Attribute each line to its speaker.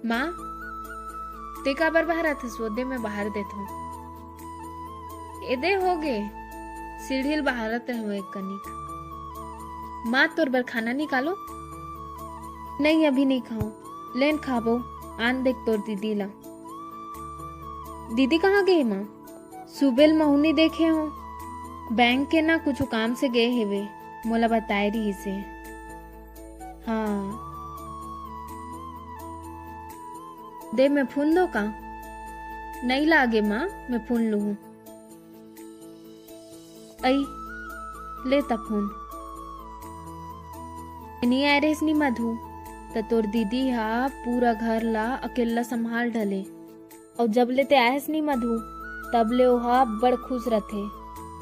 Speaker 1: माँ ते काबर बाहर आथे सोदे में बाहर देत हूँ। एदे हो गे सीढ़ील बाहर हो एक कनिक। माँ तोर बर खाना निकालो। नहीं अभी नहीं खाओ, लेन खाबो। आन देख तोर दीदी ला। दीदी कहाँ गए माँ? सुबेल महुनी देखे हो बैंक के ना कुछ काम से गए हेवे, मोला बताए रही से। हाँ दे मैं फून दो का? नहीं लागे माँ, मैं फून लू। आई ले तब फोन। नहीं आ रही नी मधु तो तोर दीदी हा पूरा घर ला अकेला संभाल ढले। और जब ले ते आयस नी मधु तब ले ओहा बड़ खुश रथे।